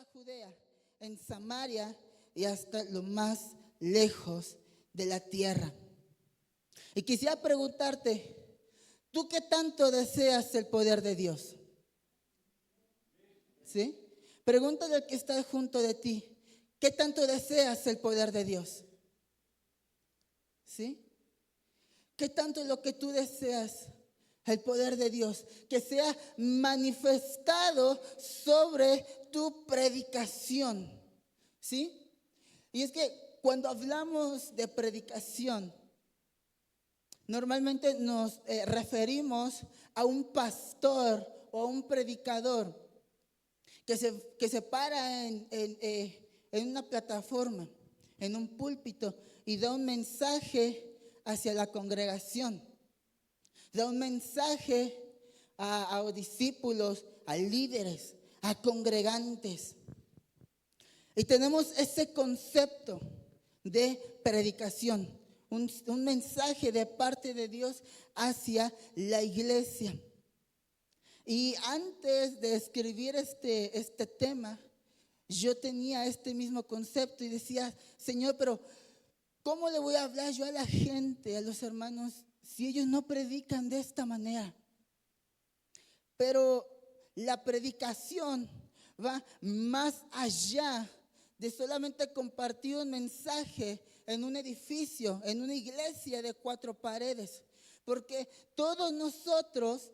toda Judea, en Samaria y hasta lo más lejos de la tierra. Y quisiera preguntarte, ¿tú qué tanto deseas el poder de Dios? ¿Sí? Pregúntale al que está junto de ti, ¿qué tanto deseas el poder de Dios? ¿Sí? ¿Qué tanto es lo que tú deseas el poder de Dios? Que sea manifestado sobre tu predicación. ¿Sí? Y es que cuando hablamos de predicación, normalmente nos referimos a un pastor o a un predicador que se para en una plataforma, en un púlpito y da un mensaje hacia la congregación. Da un mensaje a discípulos, a líderes, a congregantes. Y tenemos ese concepto de predicación, un mensaje de parte de Dios hacia la iglesia. Y antes de escribir este tema, yo tenía este mismo concepto y decía, Señor, pero ¿cómo le voy a hablar yo a la gente, a los hermanos, si ellos no predican de esta manera? Pero la predicación va más allá de solamente compartir un mensaje en un edificio, en una iglesia de 4 paredes. Porque todos nosotros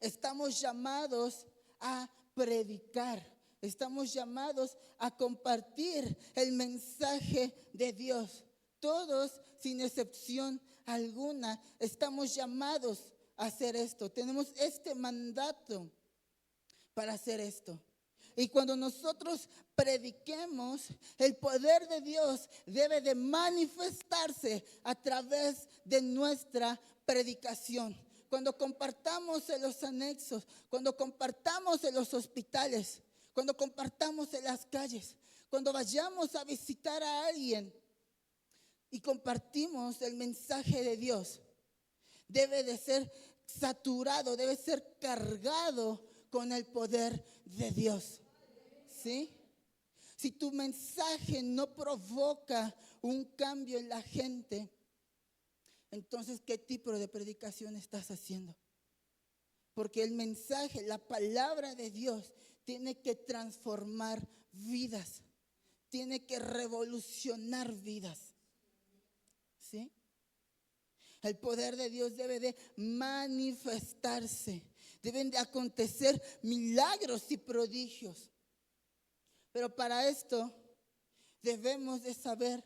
estamos llamados a predicar. Estamos llamados a compartir el mensaje de Dios. Todos, sin excepción alguna, estamos llamados a hacer esto. Tenemos este mandato para hacer esto. Y cuando nosotros prediquemos, el poder de Dios debe de manifestarse a través de nuestra predicación. Cuando compartamos en los anexos, cuando compartamos en los hospitales, cuando compartamos en las calles, cuando vayamos a visitar a alguien y compartimos el mensaje de Dios, debe de ser saturado, debe ser cargado con el poder de Dios. ¿Sí? Si tu mensaje no provoca un cambio en la gente, entonces, ¿qué tipo de predicación estás haciendo? Porque el mensaje, la palabra de Dios, tiene que transformar vidas, tiene que revolucionar vidas. ¿Sí? El poder de Dios debe de manifestarse, deben de acontecer milagros y prodigios. Pero para esto debemos de saber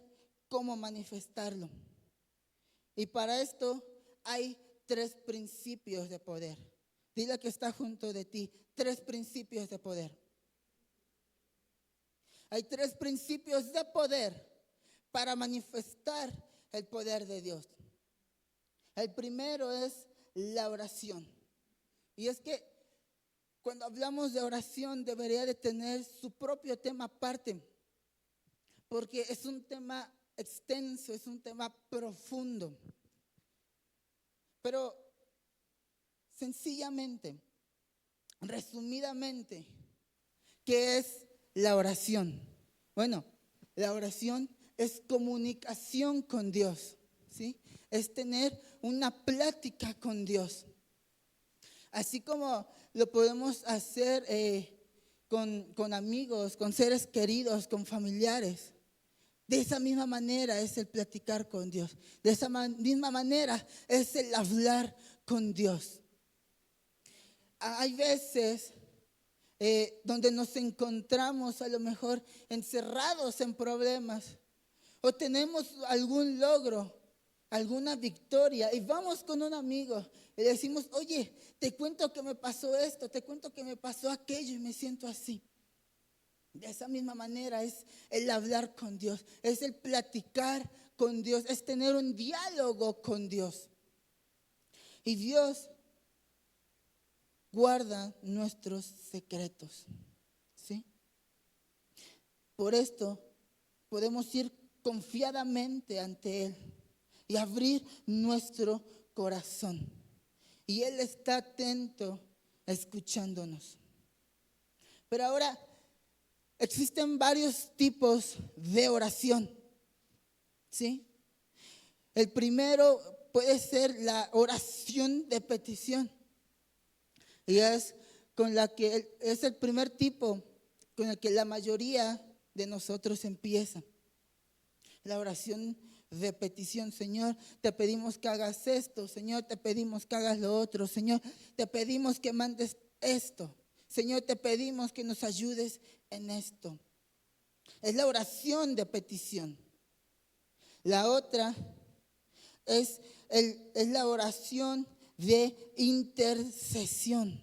cómo manifestarlo. Y para esto hay 3 principios de poder. Dile que está junto de ti, 3 principios de poder. Hay 3 principios de poder para manifestar el poder de Dios. El primero es la oración. Y es que cuando hablamos de oración debería de tener su propio tema aparte, porque es un tema extenso, es un tema profundo. Pero sencillamente, resumidamente, ¿qué es la oración? Bueno, la oración es comunicación con Dios, ¿sí? Es tener una plática con Dios. Así como lo podemos hacer con amigos, con seres queridos, con familiares. De esa misma manera es el platicar con Dios. De esa misma manera es el hablar con Dios. Hay veces donde nos encontramos a lo mejor encerrados en problemas o tenemos algún logro, alguna victoria y vamos con un amigo y le decimos, oye, te cuento que me pasó esto, te cuento que me pasó aquello y me siento así. De esa misma manera es el hablar con Dios, es el platicar con Dios, es tener un diálogo con Dios. Y Dios guarda nuestros secretos, ¿sí? Por esto podemos ir confiadamente ante Él y abrir nuestro corazón. Y Él está atento escuchándonos. Pero ahora, existen varios tipos de oración, ¿sí? El primero puede ser la oración de petición. Y es con la que es el primer tipo con el que la mayoría de nosotros empieza. La oración de petición. Señor, te pedimos que hagas esto. Señor, te pedimos que hagas lo otro. Señor, te pedimos que mandes esto. Señor, te pedimos que nos ayudes en esto. Es la oración de petición. La otra es la oración de intercesión.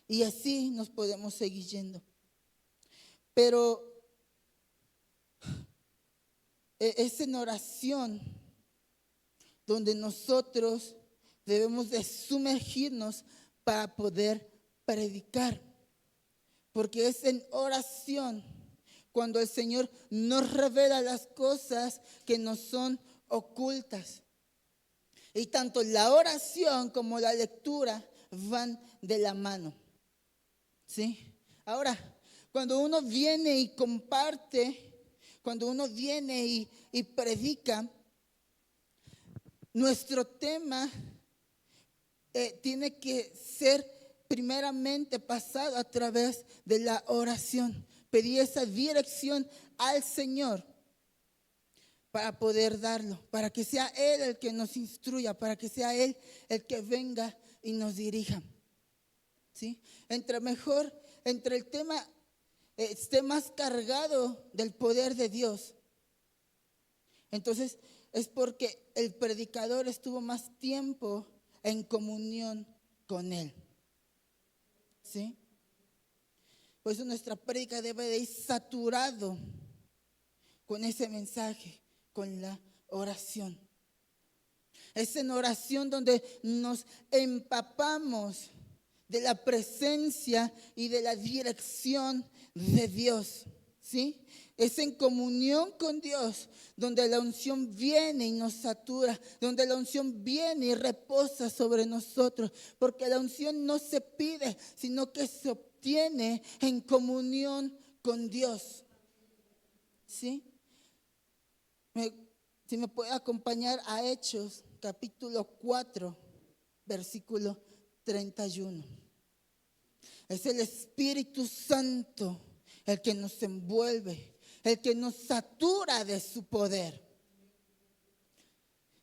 Y así nos podemos seguir yendo. Pero es en oración donde nosotros debemos de sumergirnos para poder predicar. Porque es en oración cuando el Señor nos revela las cosas que nos son ocultas. Y tanto la oración como la lectura van de la mano. ¿Sí? Ahora, cuando uno viene y comparte, cuando uno viene y predica, nuestro tema tiene que ser primeramente pasado a través de la oración. Pedir esa dirección al Señor para poder darlo, para que sea Él el que nos instruya, para que sea Él el que venga y nos dirija. ¿Sí? Entre el tema esté más cargado del poder de Dios, entonces es porque el predicador estuvo más tiempo en comunión con Él. ¿Sí? Por eso nuestra prédica debe de ir saturado con ese mensaje, con la oración. Es en oración donde nos empapamos de la presencia y de la dirección de Dios, ¿sí? Es en comunión con Dios donde la unción viene y nos satura, donde la unción viene y reposa sobre nosotros, porque la unción no se pide, sino que se obtiene en comunión con Dios, ¿sí? Si me puede acompañar a Hechos, capítulo 4, versículo 31. Es el Espíritu Santo el que nos envuelve, el que nos satura de su poder.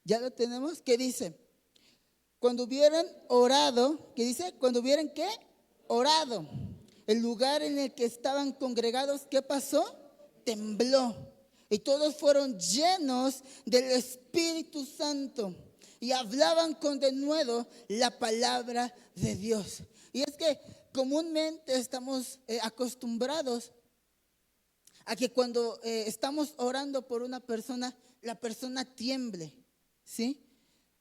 ¿Ya lo tenemos? ¿Qué dice? Cuando hubieran orado, ¿qué dice? Cuando hubieran ¿qué? Orado. El lugar en el que estaban congregados, ¿qué pasó? Tembló. Y todos fueron llenos del Espíritu Santo y hablaban con denuedo la palabra de Dios. Y es que comúnmente estamos acostumbrados a que cuando estamos orando por una persona, la persona tiemble, ¿sí?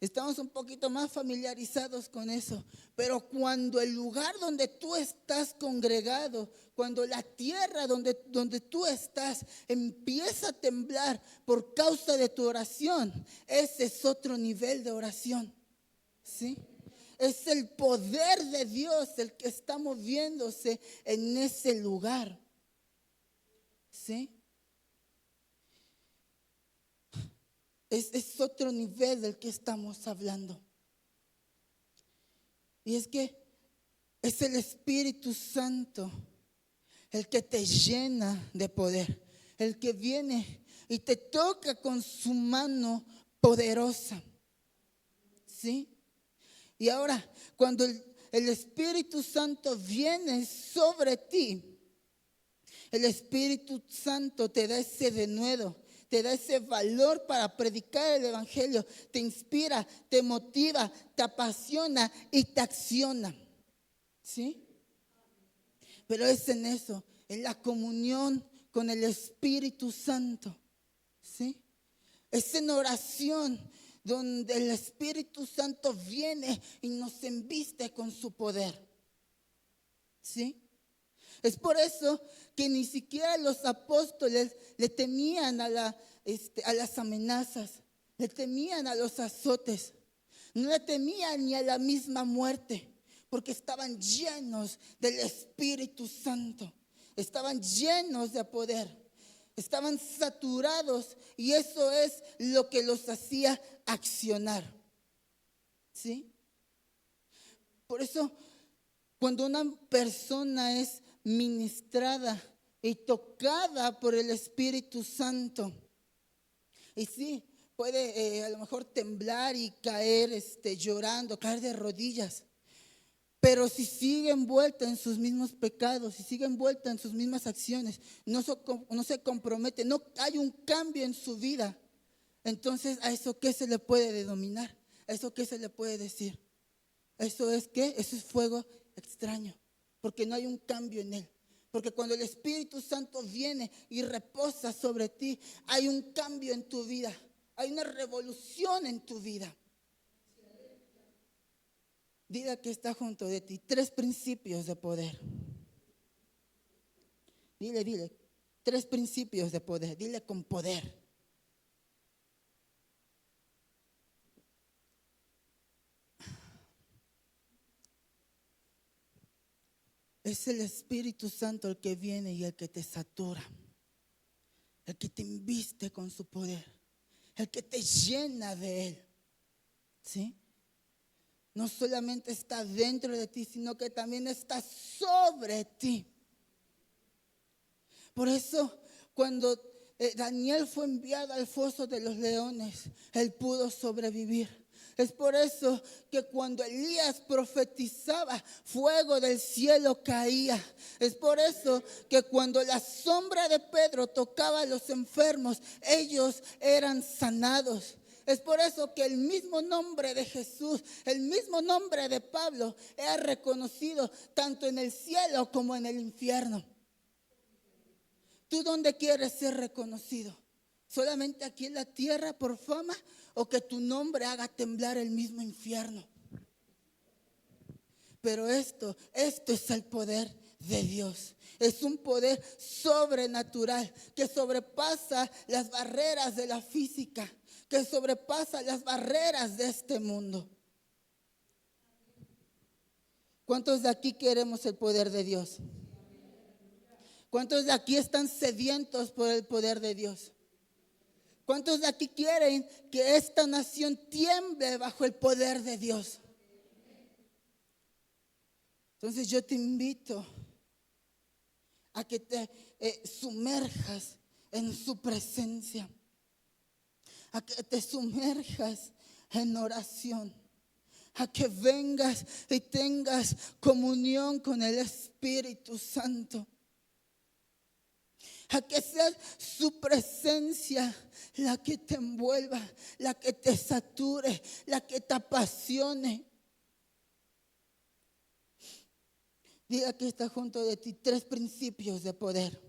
Estamos un poquito más familiarizados con eso. Pero cuando el lugar donde tú estás congregado, cuando la tierra donde tú estás empieza a temblar por causa de tu oración, ese es otro nivel de oración, ¿sí? Es el poder de Dios el que está moviéndose en ese lugar, ¿sí? Es otro nivel del que estamos hablando. Y es que es el Espíritu Santo el que te llena de poder, el que viene y te toca con su mano poderosa, ¿sí? Y ahora, cuando el Espíritu Santo viene sobre ti, el Espíritu Santo te da ese denuedo, te da ese valor para predicar el Evangelio, te inspira, te motiva, te apasiona y te acciona, ¿sí? Pero es en eso, en la comunión con el Espíritu Santo, ¿sí? Es en oración donde el Espíritu Santo viene y nos embiste con su poder, ¿sí? Es por eso que ni siquiera los apóstoles le temían a las amenazas, le temían a los azotes, no le temían ni a la misma muerte, porque estaban llenos del Espíritu Santo. estaban llenos de poder, estaban saturados y eso es lo que los hacía accionar. ¿Sí? Por eso, cuando una persona es ministrada y tocada por el Espíritu Santo, y sí, puede a lo mejor temblar y caer llorando, caer de rodillas. Pero si sigue envuelta en sus mismos pecados, si sigue envuelta en sus mismas acciones, no se compromete, no hay un cambio en su vida, entonces ¿a eso qué se le puede denominar? ¿A eso qué se le puede decir? ¿Eso es qué? Eso es fuego extraño, porque no hay un cambio en él. Porque cuando el Espíritu Santo viene y reposa sobre ti, hay un cambio en tu vida, hay una revolución en tu vida. Diga que está junto de ti. 3 principios de poder. Dile. 3 principios de poder. Dile con poder. Es el Espíritu Santo el que viene y el que te satura. El que te inviste con su poder. El que te llena de él. ¿Sí? No solamente está dentro de ti, sino que también está sobre ti. Por eso, cuando Daniel fue enviado al foso de los leones, él pudo sobrevivir. Es por eso que cuando Elías profetizaba, fuego del cielo caía. Es por eso que cuando la sombra de Pedro tocaba a los enfermos, ellos eran sanados. Es por eso que el mismo nombre de Jesús, el mismo nombre de Pablo es reconocido tanto en el cielo como en el infierno. ¿Tú dónde quieres ser reconocido? ¿Solamente aquí en la tierra por fama o que tu nombre haga temblar el mismo infierno? Pero esto es el poder de Dios. Es un poder sobrenatural que sobrepasa las barreras de la física, que sobrepasa las barreras de este mundo. ¿Cuántos de aquí queremos el poder de Dios? ¿Cuántos de aquí están sedientos por el poder de Dios? ¿Cuántos de aquí quieren que esta nación tiemble bajo el poder de Dios? Entonces yo te invito a que te sumerjas en su presencia, a que te sumerjas en oración, a que vengas y tengas comunión con el Espíritu Santo, a que sea su presencia la que te envuelva, la que te sature, la que te apasione. Diga que está junto de ti 3 principios de poder.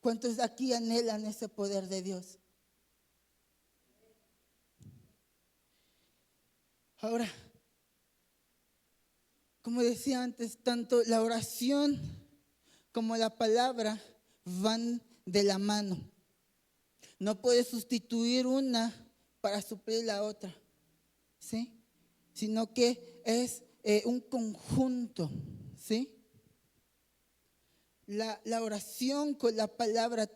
¿Cuántos de aquí anhelan ese poder de Dios? Ahora, como decía antes, tanto la oración como la palabra van de la mano. No puedes sustituir una para suplir la otra, ¿sí? Sino que es un conjunto, ¿sí? La oración con la palabra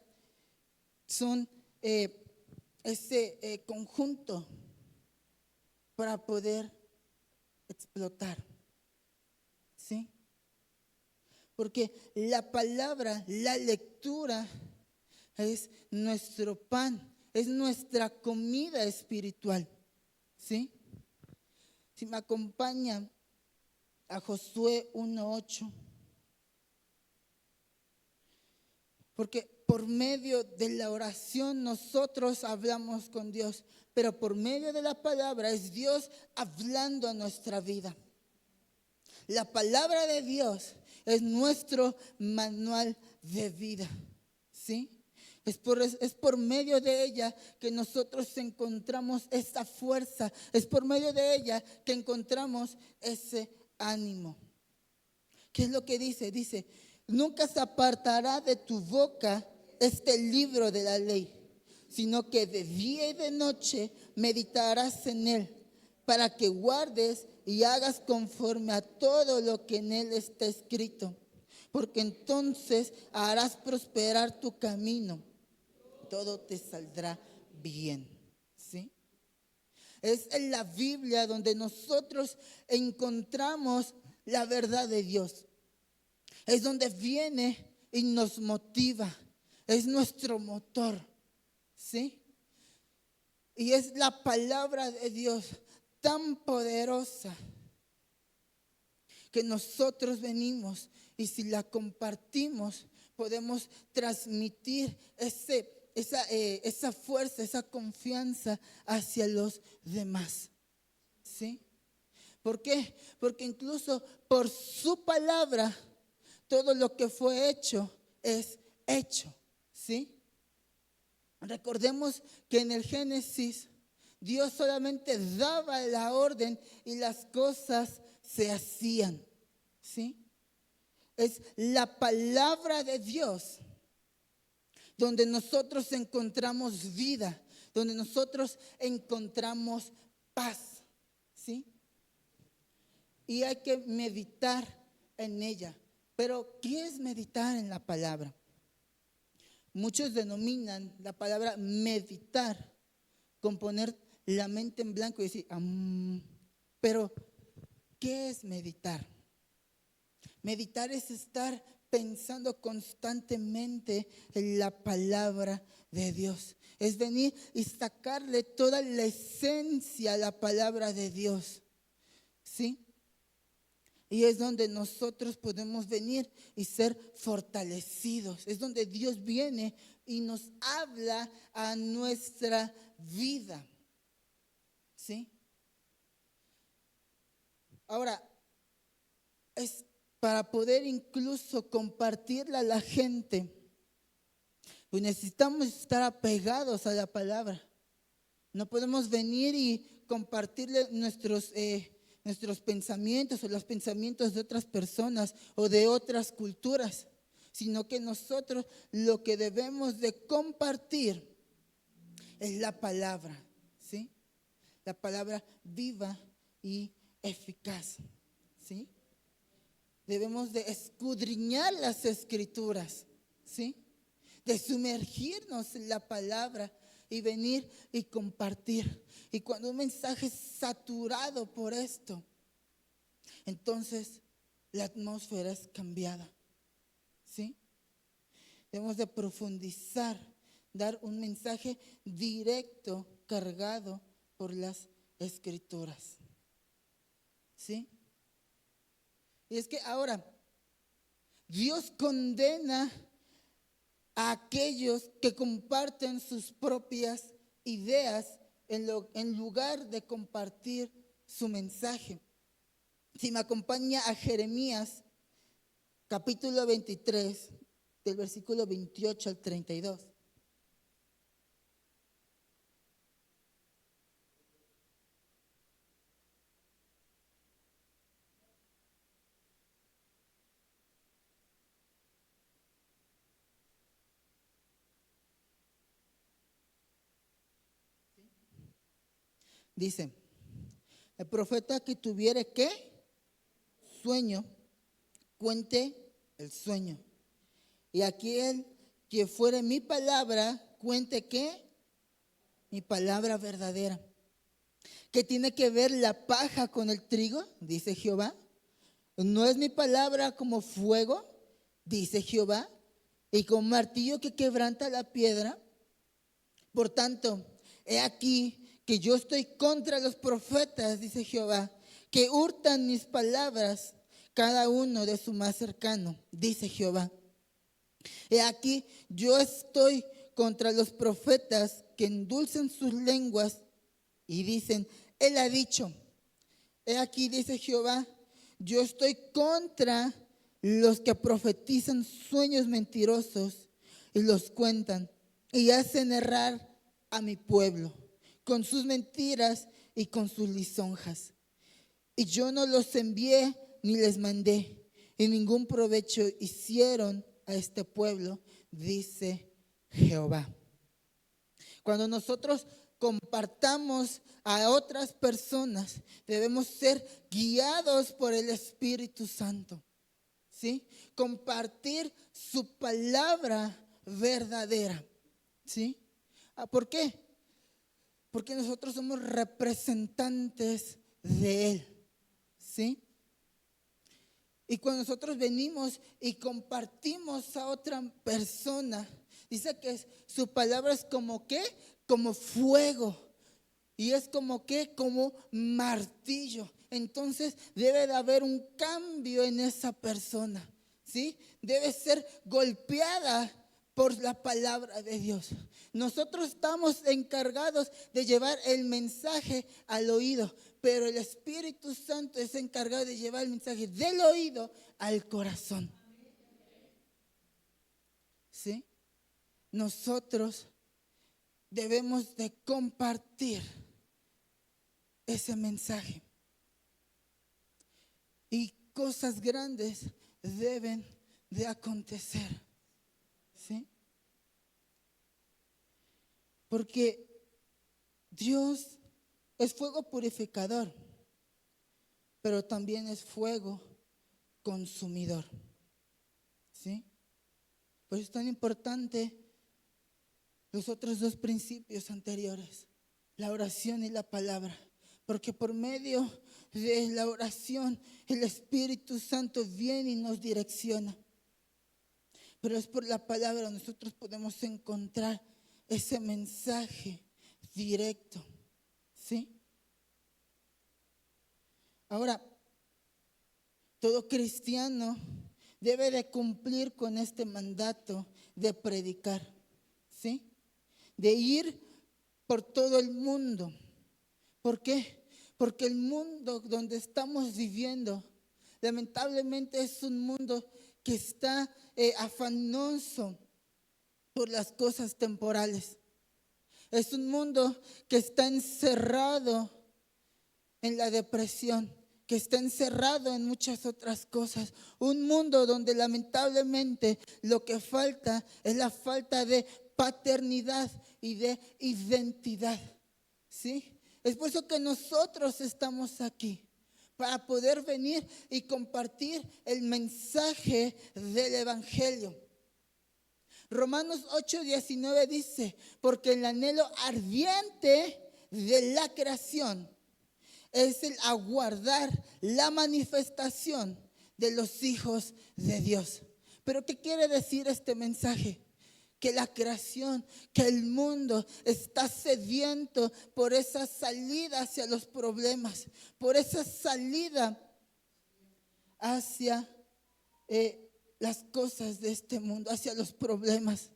son ese conjunto para poder explotar, ¿sí? Porque la palabra, la lectura es nuestro pan, es nuestra comida espiritual, ¿sí? Si me acompaña a Josué 1:8. Porque por medio de la oración nosotros hablamos con Dios, pero por medio de la palabra es Dios hablando a nuestra vida. La palabra de Dios es nuestro manual de vida, ¿sí? Es por medio de ella que nosotros encontramos esa fuerza, es por medio de ella que encontramos ese ánimo. ¿Qué es lo que dice? Dice, nunca se apartará de tu boca este libro de la ley, sino que de día y de noche meditarás en él para que guardes y hagas conforme a todo lo que en él está escrito, porque entonces harás prosperar tu camino, todo te saldrá bien. ¿Sí? Es en la Biblia donde nosotros encontramos la verdad de Dios. Es donde viene y nos motiva. Es nuestro motor. ¿Sí? Y es la palabra de Dios tan poderosa que nosotros venimos y si la compartimos podemos transmitir esa fuerza, esa confianza hacia los demás. ¿Sí? ¿Por qué? Porque incluso por su palabra todo lo que fue hecho es hecho. ¿Sí? Recordemos que en el Génesis Dios solamente daba la orden y las cosas se hacían. ¿Sí? Es la palabra de Dios donde nosotros encontramos vida, donde nosotros encontramos paz. ¿Sí? Y hay que meditar en ella. Pero, ¿qué es meditar en la palabra? Muchos denominan la palabra meditar con poner la mente en blanco y decir, pero ¿qué es meditar? Meditar es estar pensando constantemente en la palabra de Dios. Es venir y sacarle toda la esencia a la palabra de Dios. ¿Sí? Y es donde nosotros podemos venir y ser fortalecidos. Es donde Dios viene y nos habla a nuestra vida. ¿Sí? Ahora, es para poder incluso compartirla a la gente, pues necesitamos estar apegados a la palabra. No podemos venir y compartirle nuestros pensamientos o los pensamientos de otras personas o de otras culturas, sino que nosotros lo que debemos de compartir es la palabra, ¿sí? La palabra viva y eficaz, ¿sí? Debemos de escudriñar las escrituras, ¿sí? De sumergirnos en la palabra y venir y compartir. Y cuando un mensaje es saturado por esto, entonces la atmósfera es cambiada. ¿Sí? Debemos de profundizar, dar un mensaje directo, cargado por las escrituras. ¿Sí? Y es que ahora Dios condena a aquellos que comparten sus propias ideas en lugar de compartir su mensaje. Si me acompaña a Jeremías, capítulo 23, del versículo 28 al 32. Dice, el profeta que tuviere ¿qué? Sueño, cuente el sueño. Y aquel que fuere mi palabra, cuente ¿qué? Mi palabra verdadera. ¿Qué tiene que ver la paja con el trigo? Dice Jehová. ¿No es mi palabra como fuego? Dice Jehová. Y como martillo que quebranta la piedra. Por tanto, he aquí que yo estoy contra los profetas, dice Jehová, que hurtan mis palabras, cada uno de su más cercano, dice Jehová. He aquí, yo estoy contra los profetas que endulcen sus lenguas y dicen, él ha dicho. He aquí, dice Jehová, yo estoy contra los que profetizan sueños mentirosos y los cuentan y hacen errar a mi pueblo con sus mentiras y con sus lisonjas. Y yo no los envié ni les mandé, y ningún provecho hicieron a este pueblo, dice Jehová. Cuando nosotros compartamos a otras personas, debemos ser guiados por el Espíritu Santo. ¿Sí? Compartir su palabra verdadera. ¿Sí? ¿Por qué? Porque nosotros somos representantes de Él. ¿Sí? Y cuando nosotros venimos y compartimos a otra persona, dice que su palabra es como ¿qué? Como fuego. Y es como ¿qué? Como martillo. Entonces debe de haber un cambio en esa persona. ¿Sí? Debe ser golpeada por la palabra de Dios. Nosotros estamos encargados de llevar el mensaje al oído, pero el Espíritu Santo es encargado de llevar el mensaje del oído al corazón. ¿Sí? Nosotros debemos de compartir ese mensaje. Y cosas grandes deben de acontecer. ¿Sí? Porque Dios es fuego purificador, pero también es fuego consumidor. ¿Sí? Por eso es tan importante los otros dos principios anteriores, la oración y la palabra. Porque por medio de la oración el Espíritu Santo viene y nos direcciona. Pero es por la palabra nosotros podemos encontrar ese mensaje directo. ¿Sí? Ahora, todo cristiano debe de cumplir con este mandato de predicar. ¿Sí? De ir por todo el mundo. ¿Por qué? Porque el mundo donde estamos viviendo, lamentablemente es un mundo que está afanoso por las cosas temporales. Es un mundo que está encerrado en la depresión, que está encerrado en muchas otras cosas. Un mundo donde lamentablemente lo que falta es la falta de paternidad y de identidad. ¿Sí? Es por eso que nosotros estamos aquí, para poder venir y compartir el mensaje del Evangelio. Romanos 8:19 dice, porque el anhelo ardiente de la creación es el aguardar la manifestación de los hijos de Dios. ¿Pero qué quiere decir este mensaje? Que la creación, que el mundo está sediento por esa salida hacia los problemas, por esa salida hacia las cosas de este mundo, hacia los problemas,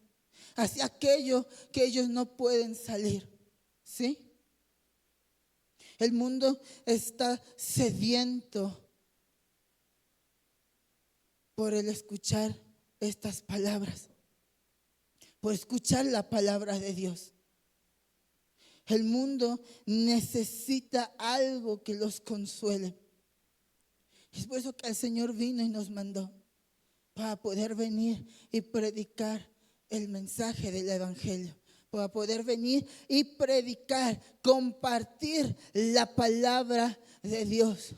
hacia aquello que ellos no pueden salir. ¿Sí? El mundo está sediento por el escuchar estas palabras, por escuchar la palabra de Dios. El mundo necesita algo que los consuele. Es por eso que el Señor vino y nos mandó para poder venir y predicar el mensaje del Evangelio, para poder venir y predicar, compartir la palabra de Dios.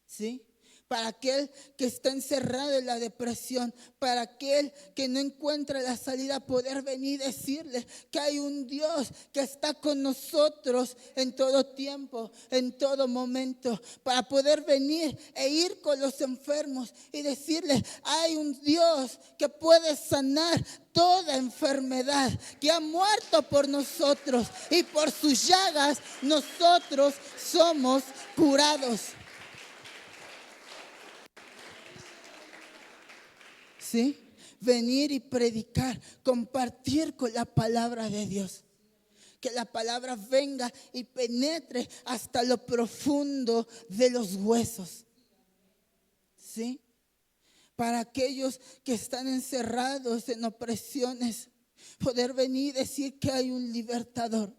¿Sí? Para aquel que está encerrado en la depresión, para aquel que no encuentra la salida, poder venir y decirle que hay un Dios que está con nosotros en todo tiempo, en todo momento, para poder venir e ir con los enfermos y decirle, hay un Dios que puede sanar toda enfermedad, que ha muerto por nosotros y por sus llagas nosotros somos curados. ¿Sí? Venir y predicar, compartir con la palabra de Dios. Que la palabra venga y penetre hasta lo profundo de los huesos. ¿Sí? Para aquellos que están encerrados en opresiones, poder venir y decir que hay un libertador.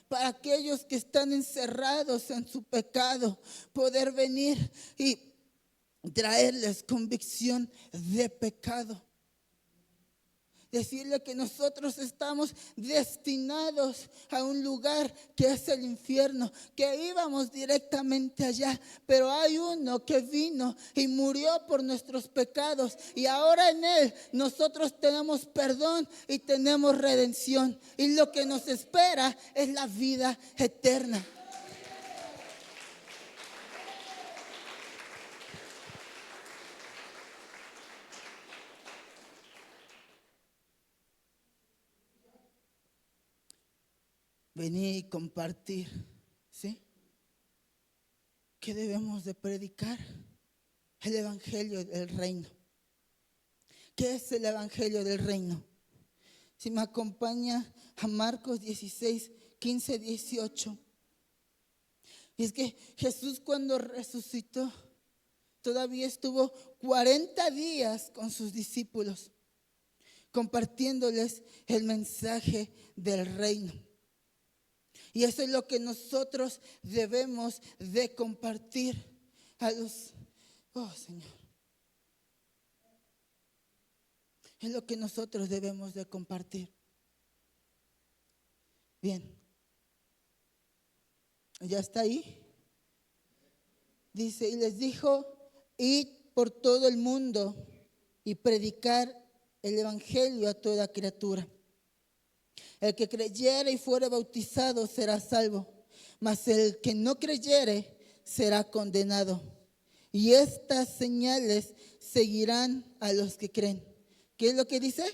Para aquellos que están encerrados en su pecado, poder venir y traerles convicción de pecado. decirle que nosotros estamos destinados a un lugar que es el infierno, que íbamos directamente allá, pero hay uno que vino y murió por nuestros pecados y ahora en él nosotros tenemos perdón y tenemos redención y lo que nos espera es la vida eterna. Venir y compartir, ¿sí? ¿Qué debemos de predicar? El evangelio del reino. ¿Qué es el evangelio del reino? Si me acompaña a Marcos 16, 15, 18. Y es que Jesús cuando resucitó, todavía estuvo 40 días con sus discípulos, compartiéndoles el mensaje del reino. Y eso es lo que nosotros debemos de compartir a los... Oh, Señor. Es lo que nosotros debemos de compartir. Bien. ¿Ya está ahí? Dice, y les dijo, id por todo el mundo y predicar el evangelio a toda criatura. El que creyere y fuere bautizado será salvo, mas el que no creyere será condenado. Y estas señales seguirán a los que creen. ¿Qué es lo que dice?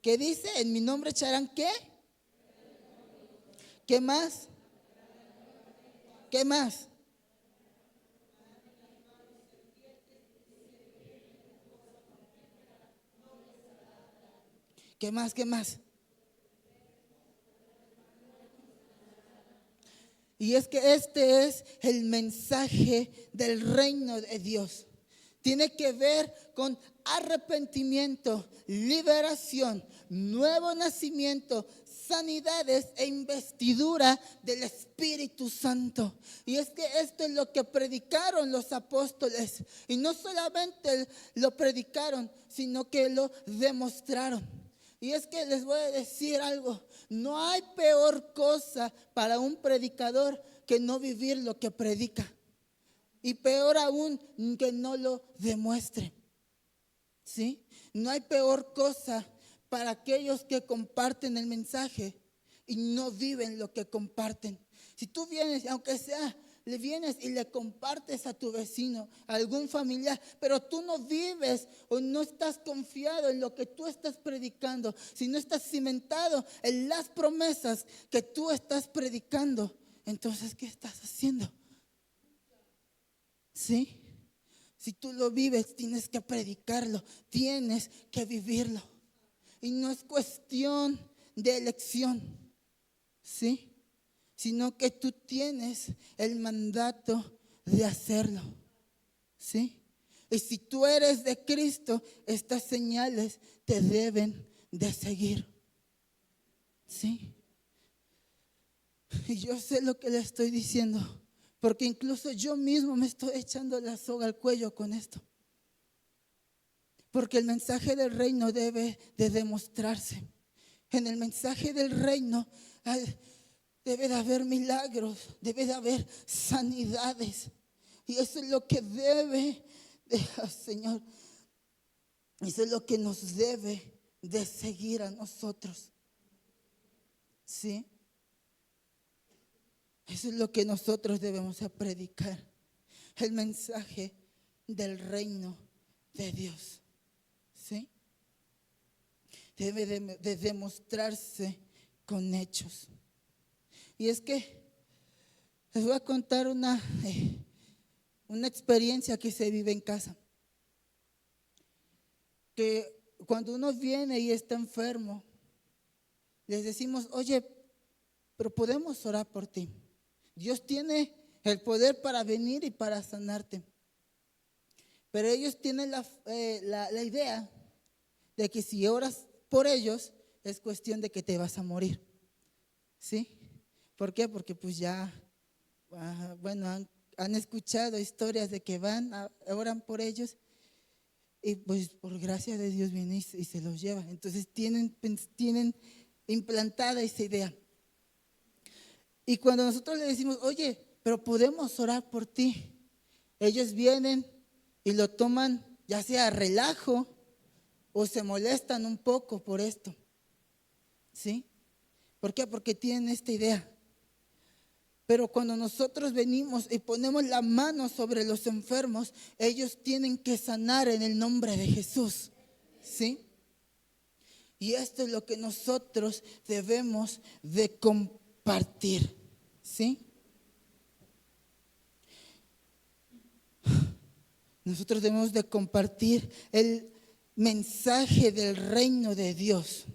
¿Qué dice? En mi nombre echarán ¿qué? ¿Qué más? ¿Qué más? ¿Qué más? ¿Qué más? Y es que este es el mensaje del reino de Dios. Tiene que ver con arrepentimiento, liberación, nuevo nacimiento, sanidades e investidura del Espíritu Santo. Y es que esto es lo que predicaron los apóstoles. Y no solamente lo predicaron, sino que lo demostraron. Y es que les voy a decir algo, no hay peor cosa para un predicador que no vivir lo que predica. Y peor aún que no lo demuestre. ¿Sí? No hay peor cosa para aquellos que comparten el mensaje y no viven lo que comparten. Si tú vienes, aunque sea, le vienes y le compartes a tu vecino, a algún familiar, pero tú no vives o no estás confiado en lo que tú estás predicando, si no estás cimentado en las promesas que tú estás predicando, entonces ¿qué estás haciendo? ¿Sí? Si tú lo vives, tienes que predicarlo, tienes que vivirlo. Y no es cuestión de elección, ¿sí? Sino que tú tienes el mandato de hacerlo, ¿sí? Y si tú eres de Cristo, estas señales te deben de seguir, ¿sí? Y yo sé lo que le estoy diciendo, porque incluso yo mismo me estoy echando la soga al cuello con esto. Porque el mensaje del reino debe de demostrarse. En el mensaje del reino debe de haber milagros, debe de haber sanidades. Y eso es lo que debe de, Señor, eso es lo que nos debe de seguir a nosotros. ¿Sí? Eso es lo que nosotros debemos de predicar. El mensaje del reino de Dios. ¿Sí? Debe de demostrarse con hechos. Y es que les voy a contar una experiencia que se vive en casa. Que cuando uno viene y está enfermo, les decimos, oye, pero podemos orar por ti. Dios tiene el poder para venir y para sanarte. Pero ellos tienen la idea de que si oras por ellos, es cuestión de que te vas a morir. ¿Sí? ¿Por qué? Porque pues ya, bueno, han escuchado historias de que van, oran por ellos y pues por gracia de Dios viene y se los lleva. Entonces tienen implantada esa idea. Y cuando nosotros le decimos, oye, pero podemos orar por ti, ellos vienen y lo toman ya sea a relajo o se molestan un poco por esto. ¿Sí? ¿Por qué? Porque tienen esta idea. Pero cuando nosotros venimos y ponemos la mano sobre los enfermos, ellos tienen que sanar en el nombre de Jesús. ¿Sí? Y esto es lo que nosotros debemos de compartir. ¿Sí? Nosotros debemos de compartir el mensaje del reino de Dios.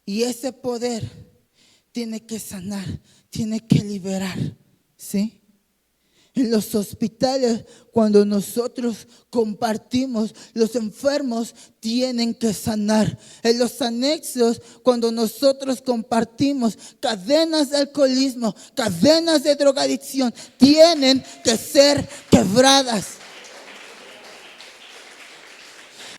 Y ese poder tiene que sanar, tiene que liberar, ¿sí? En los hospitales, cuando nosotros compartimos, los enfermos tienen que sanar. En los anexos, cuando nosotros compartimos, cadenas de alcoholismo, cadenas de drogadicción, tienen que ser quebradas.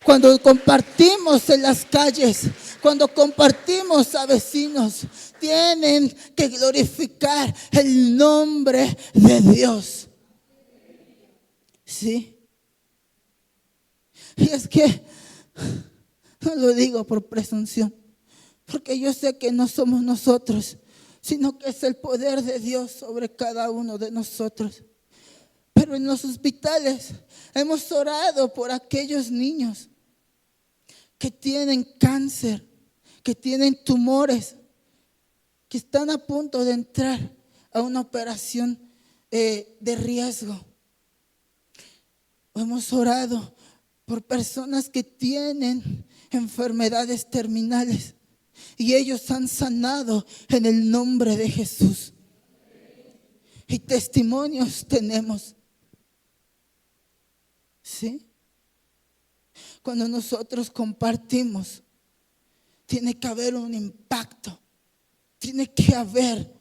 Cuando compartimos en las calles, cuando compartimos a vecinos, tienen que glorificar el nombre de Dios. ¿Sí? Y es que no lo digo por presunción, porque yo sé que no somos nosotros, sino que es el poder de Dios sobre cada uno de nosotros. Pero en los hospitales hemos orado por aquellos niños que tienen cáncer, que tienen tumores, que están a punto de entrar a una operación de riesgo. Hemos orado por personas que tienen enfermedades terminales y ellos han sanado en el nombre de Jesús. Y testimonios tenemos. ¿Sí? Cuando nosotros compartimos, tiene que haber un impacto, tiene que haber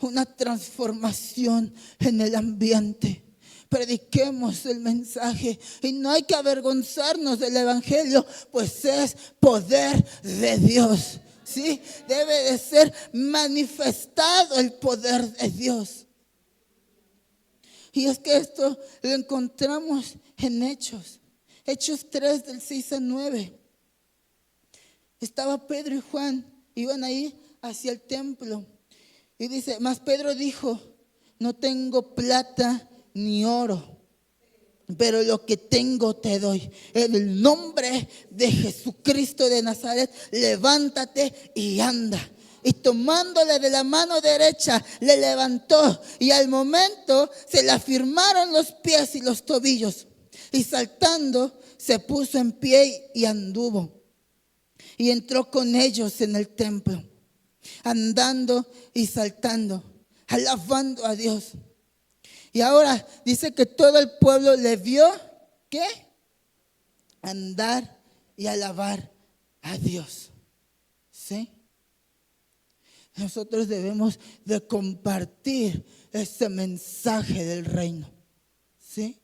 una transformación en el ambiente. Prediquemos el mensaje y no hay que avergonzarnos del evangelio, pues es poder de Dios. ¿Sí? Debe de ser manifestado el poder de Dios. Y es que esto lo encontramos en Hechos 3 del 6 al 9. Estaba Pedro y Juan, iban ahí hacia el templo. Y dice, mas Pedro dijo, no tengo plata ni oro, pero lo que tengo te doy. En el nombre de Jesucristo de Nazaret, levántate y anda. Y tomándole de la mano derecha, le levantó. Y al momento se le afirmaron los pies y los tobillos. Y saltando, se puso en pie y anduvo. Y entró con ellos en el templo, andando y saltando, alabando a Dios. Y ahora dice que todo el pueblo le vio, ¿qué? Andar y alabar a Dios. ¿Sí? Nosotros debemos de compartir ese mensaje del reino. ¿Sí?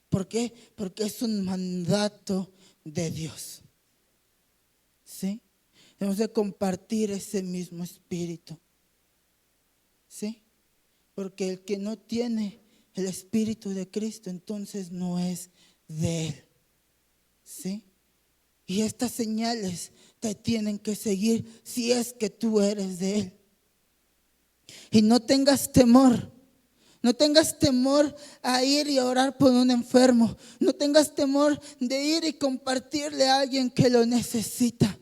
¿Por qué? Porque es un mandato de Dios. ¿Sí? Debemos de compartir ese mismo espíritu. ¿Sí? Porque el que no tiene el espíritu de Cristo, entonces no es de Él. ¿Sí? Y estas señales te tienen que seguir si es que tú eres de Él. Y no tengas temor. No tengas temor a ir y a orar por un enfermo. No tengas temor de ir y compartirle a alguien que lo necesita.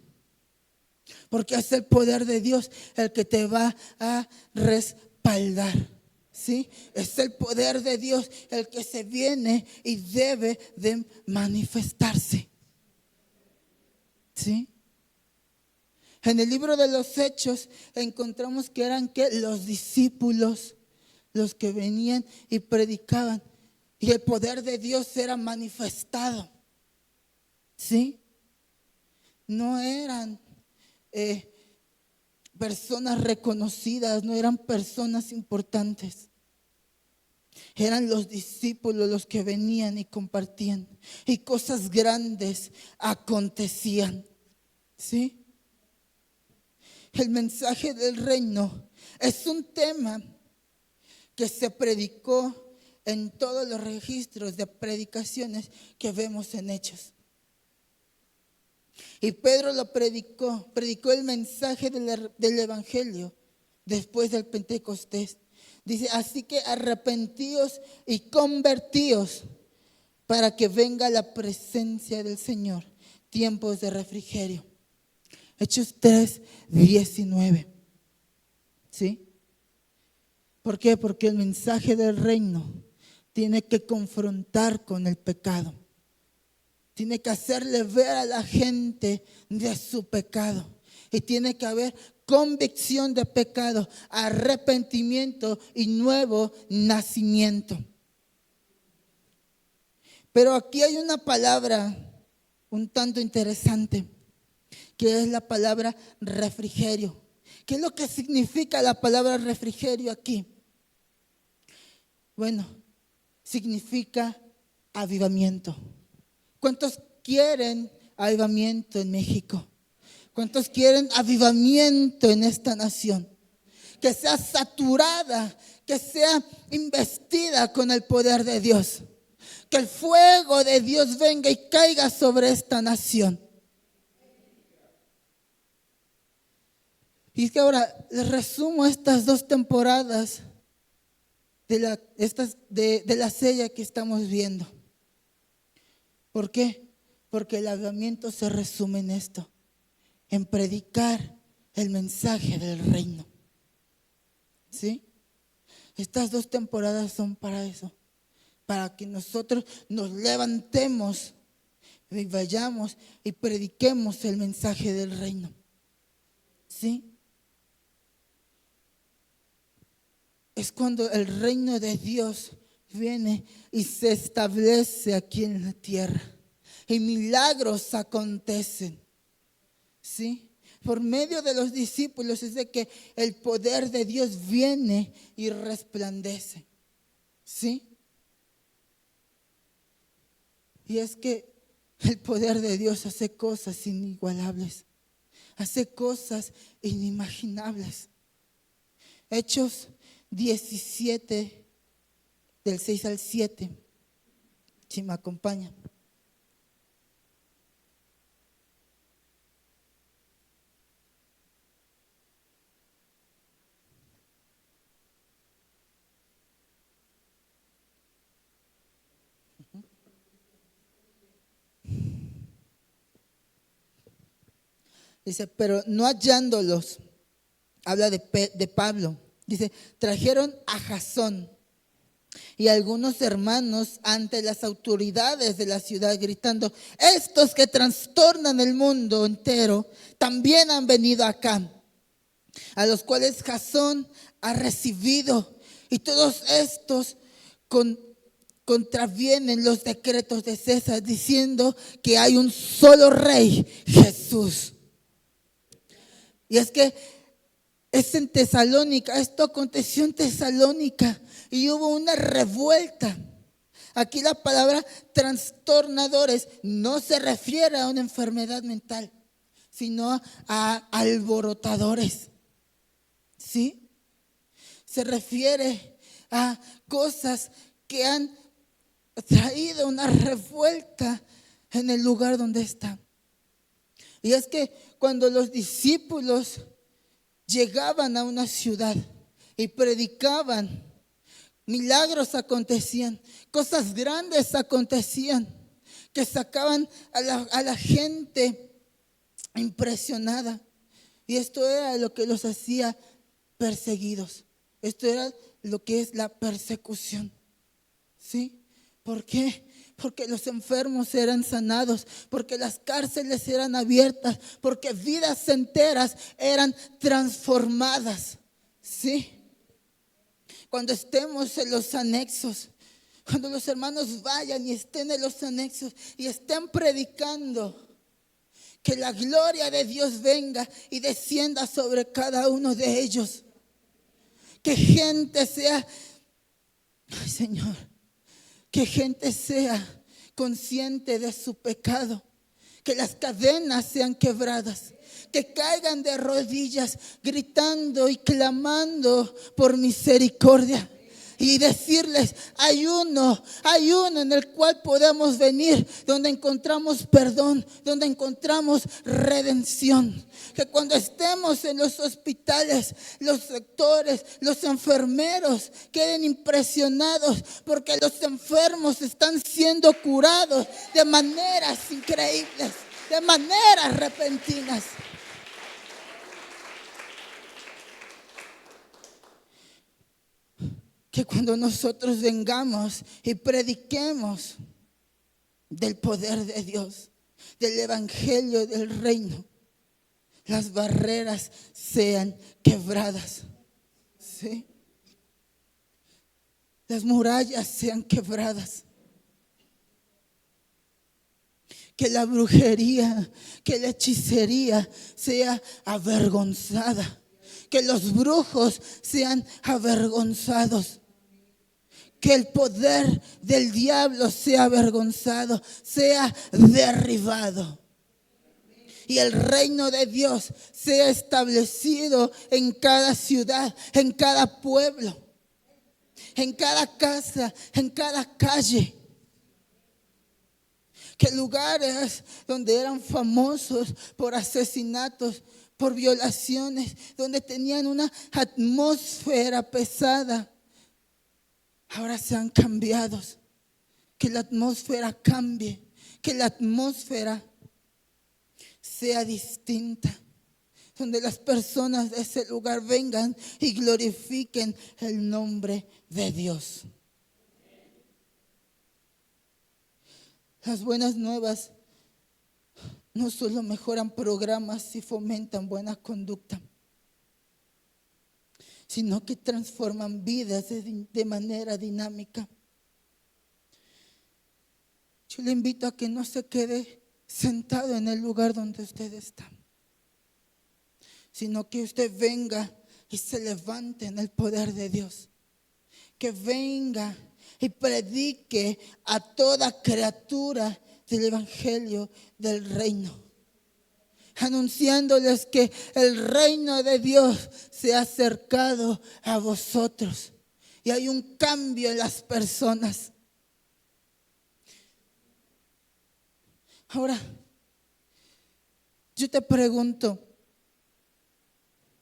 Porque es el poder de Dios el que te va a respaldar. ¿Sí? Es el poder de Dios el que se viene y debe de manifestarse. ¿Sí? En el libro de los Hechos encontramos que eran los discípulos los que venían y predicaban. Y el poder de Dios era manifestado. ¿Sí? No eran personas reconocidas, no eran personas importantes. Eran los discípulos los que venían y compartían. Y cosas grandes acontecían. ¿Sí? El mensaje del reino es un tema que se predicó en todos los registros de predicaciones que vemos en Hechos. Y Pedro lo predicó el mensaje del Evangelio después del Pentecostés. Dice, así que arrepentíos y convertíos para que venga la presencia del Señor, tiempos de refrigerio. Hechos 3:19. ¿Sí? ¿Por qué? Porque el mensaje del reino tiene que confrontar con el pecado. Tiene que hacerle ver a la gente de su pecado. Y tiene que haber convicción de pecado, arrepentimiento y nuevo nacimiento. Pero aquí hay una palabra un tanto interesante, que es la palabra refrigerio. ¿Qué es lo que significa la palabra refrigerio aquí? Bueno, significa avivamiento. ¿Cuántos quieren avivamiento en México? ¿Cuántos quieren avivamiento en esta nación? Que sea saturada, que sea investida con el poder de Dios. Que el fuego de Dios venga y caiga sobre esta nación. Y es que ahora les resumo estas 2 temporadas de la serie que estamos viendo. ¿Por qué? Porque el avivamiento se resume en esto, en predicar el mensaje del reino. ¿Sí? Estas 2 temporadas son para eso, para que nosotros nos levantemos y vayamos y prediquemos el mensaje del reino. ¿Sí? Es cuando el reino de Dios viene y se establece aquí en la tierra. Y milagros acontecen. ¿Sí? Por medio de los discípulos es de que el poder de Dios viene y resplandece. ¿Sí? Y es que el poder de Dios hace cosas inigualables. Hace cosas inimaginables. Hechos 17, del 6 al 7. Si me acompaña. Dice, pero no hallándolos, habla de Pablo. Dice, trajeron a Jasón y algunos hermanos ante las autoridades de la ciudad gritando, estos que trastornan el mundo entero también han venido acá, a los cuales Jasón ha recibido, y todos estos contravienen los decretos de César diciendo que hay un solo rey, Jesús. Y es que es en Tesalónica, esto aconteció en Tesalónica y hubo una revuelta. Aquí la palabra trastornadores no se refiere a una enfermedad mental, sino a alborotadores. ¿Sí? Se refiere a cosas que han traído una revuelta en el lugar donde están. Y es que cuando los discípulos llegaban a una ciudad y predicaban, milagros acontecían, cosas grandes acontecían, que sacaban a la gente impresionada. Y esto era lo que los hacía perseguidos. Esto era lo que es la persecución. ¿Sí? ¿Por qué? Porque los enfermos eran sanados, porque las cárceles eran abiertas, porque vidas enteras eran transformadas. ¿Sí? Cuando estemos en los anexos, cuando los hermanos vayan y estén en los anexos y estén predicando, que la gloria de Dios venga y descienda sobre cada uno de ellos. Que gente sea Ay, Señor, que gente sea consciente de su pecado, que las cadenas sean quebradas, que caigan de rodillas gritando y clamando por misericordia. Y decirles, hay uno en el cual podemos venir, donde encontramos perdón, donde encontramos redención. Que cuando estemos en los hospitales, los doctores, los enfermeros queden impresionados porque los enfermos están siendo curados de maneras increíbles, de maneras repentinas. Que cuando nosotros vengamos y prediquemos del poder de Dios, del evangelio del reino, las barreras sean quebradas, ¿sí? Las murallas sean quebradas. Que la brujería, que la hechicería sea avergonzada. Que los brujos sean avergonzados. Que el poder del diablo sea avergonzado, sea derribado. Y el reino de Dios sea establecido en cada ciudad, en cada pueblo, en cada casa, en cada calle. Que lugares donde eran famosos por asesinatos, por violaciones, donde tenían una atmósfera pesada, ahora sean cambiados. Que la atmósfera cambie, que la atmósfera sea distinta, donde las personas de ese lugar vengan y glorifiquen el nombre de Dios. Las buenas nuevas no solo mejoran programas y fomentan buena conducta, sino que transforman vidas de manera dinámica. Yo le invito a que no se quede sentado en el lugar donde usted está, sino que usted venga y se levante en el poder de Dios. Que venga y predique a toda criatura del evangelio del reino, anunciándoles que el reino de Dios se ha acercado a vosotros y hay un cambio en las personas. Ahora, yo te pregunto,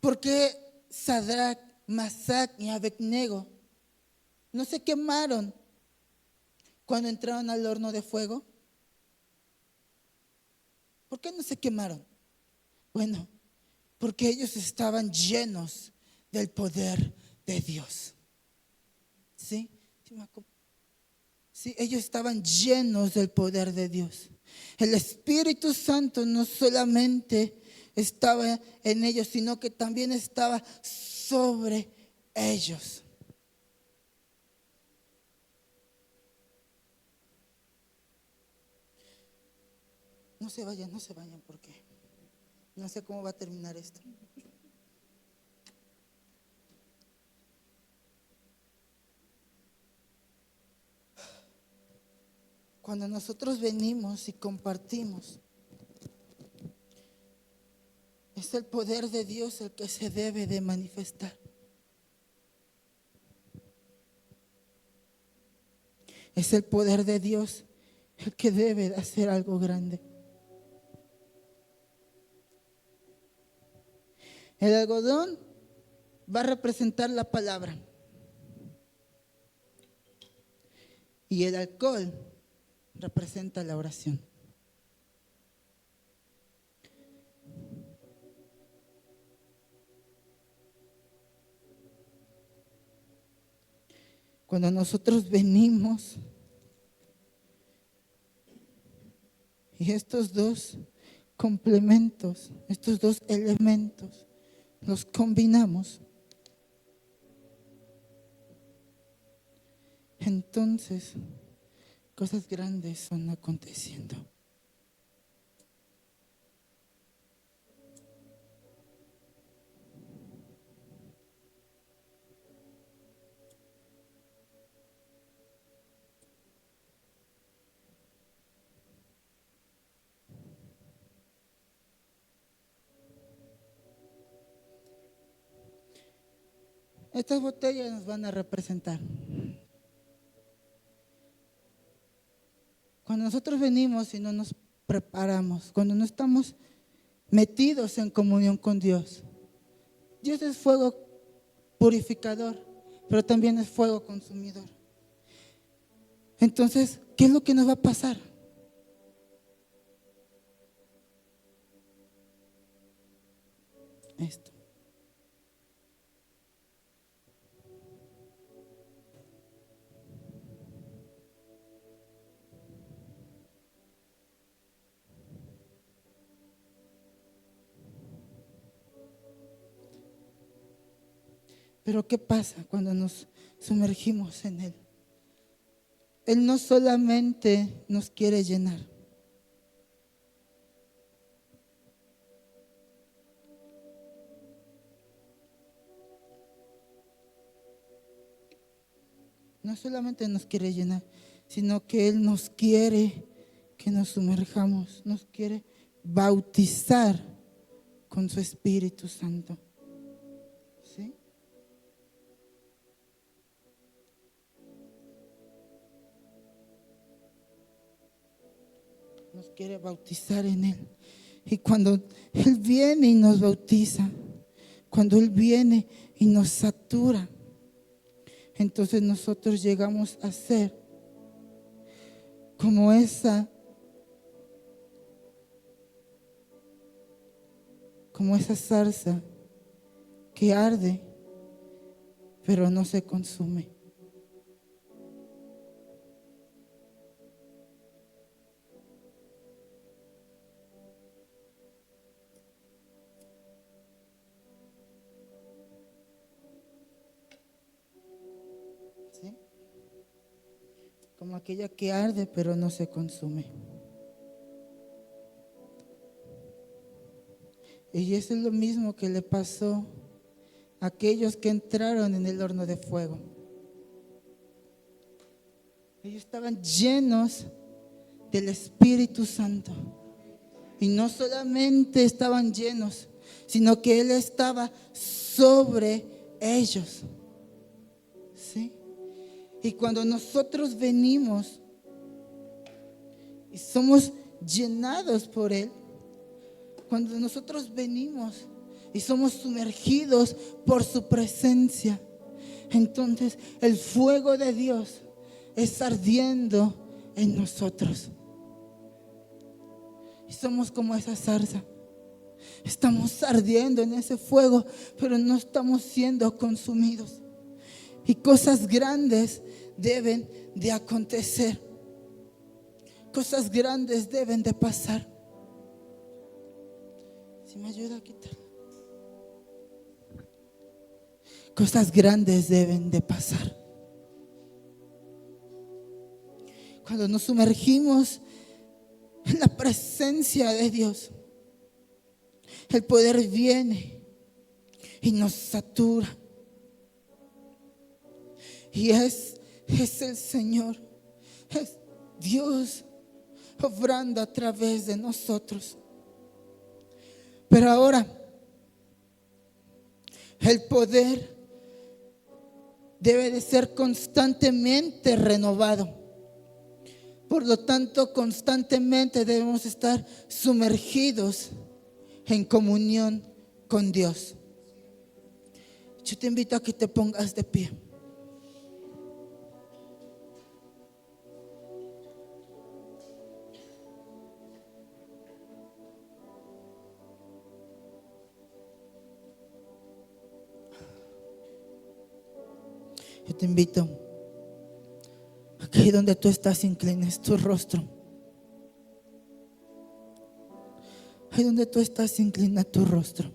¿por qué Sadrach, Mesach y Abednego no se quemaron cuando entraron al horno de fuego? ¿Por qué no se quemaron? Bueno, porque ellos estaban llenos del poder de Dios. ¿Sí? Sí, ellos estaban llenos del poder de Dios. El Espíritu Santo no solamente estaba en ellos, sino que también estaba sobre ellos. No se vayan porque no sé cómo va a terminar esto. Cuando nosotros venimos y compartimos, es el poder de Dios el que se debe de manifestar. Es el poder de Dios el que debe de hacer algo grande. El algodón va a representar la palabra y el alcohol representa la oración. Cuando nosotros venimos y estos dos complementos, estos dos elementos, los combinamos, entonces cosas grandes son aconteciendo. Estas botellas nos van a representar. Cuando nosotros venimos y no nos preparamos, cuando no estamos metidos en comunión con Dios, Dios es fuego purificador, pero también es fuego consumidor. Entonces, ¿qué es lo que nos va a pasar? Esto. Pero ¿qué pasa cuando nos sumergimos en Él? Él no solamente nos quiere llenar. No solamente nos quiere llenar, sino que Él nos quiere que nos sumerjamos, nos quiere bautizar con su Espíritu Santo. ¿Sí? Nos quiere bautizar en Él. Y cuando Él viene y nos bautiza, cuando Él viene y nos satura, entonces nosotros llegamos a ser como esa zarza que arde, pero no se consume. ¿Sí? Como aquella que arde, pero no se consume. Y eso es lo mismo que le pasó a aquellos que entraron en el horno de fuego. Ellos estaban llenos del Espíritu Santo. Y no solamente estaban llenos, sino que Él estaba sobre ellos. ¿Sí? Y cuando nosotros venimos y somos llenados por Él, cuando nosotros venimos y somos sumergidos por su presencia, entonces el fuego de Dios está ardiendo en nosotros. Y somos como esa zarza. Estamos ardiendo en ese fuego, pero no estamos siendo consumidos. Y cosas grandes deben de acontecer. Cosas grandes deben de pasar. Si me ayuda a quitar. Cosas grandes deben de pasar. Cuando nos sumergimos en la presencia de Dios, el poder viene y nos satura. Y es el Señor, es Dios obrando a través de nosotros. Pero ahora, el poder debe de ser constantemente renovado. Por lo tanto, constantemente debemos estar sumergidos en comunión con Dios. Yo te invito a que te pongas de pie. Yo te invito a que ahí donde tú estás inclines tu rostro. Ahí donde tú estás inclina tu rostro.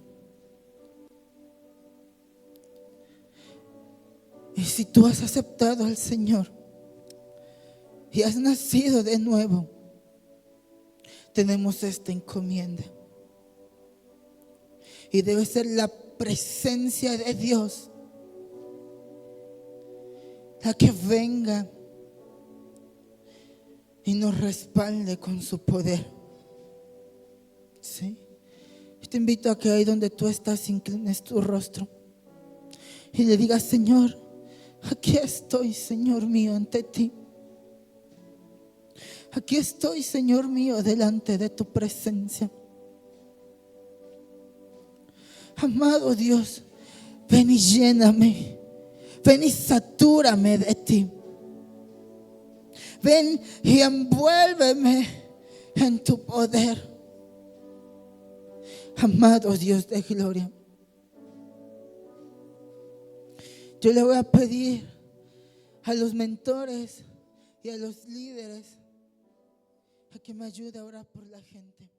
Y si tú has aceptado al Señor y has nacido de nuevo, tenemos esta encomienda. Y debe ser la presencia de Dios la que venga y nos respalde con su poder. ¿Sí? Te invito a que ahí donde tú estás inclines tu rostro y le diga: Señor, aquí estoy, Señor mío, ante ti. Aquí estoy, Señor mío, delante de tu presencia. Amado Dios, ven y lléname. Ven y satúrame de ti. Ven y envuélveme en tu poder. Amado Dios de gloria, yo le voy a pedir a los mentores y a los líderes a que me ayude a orar por la gente.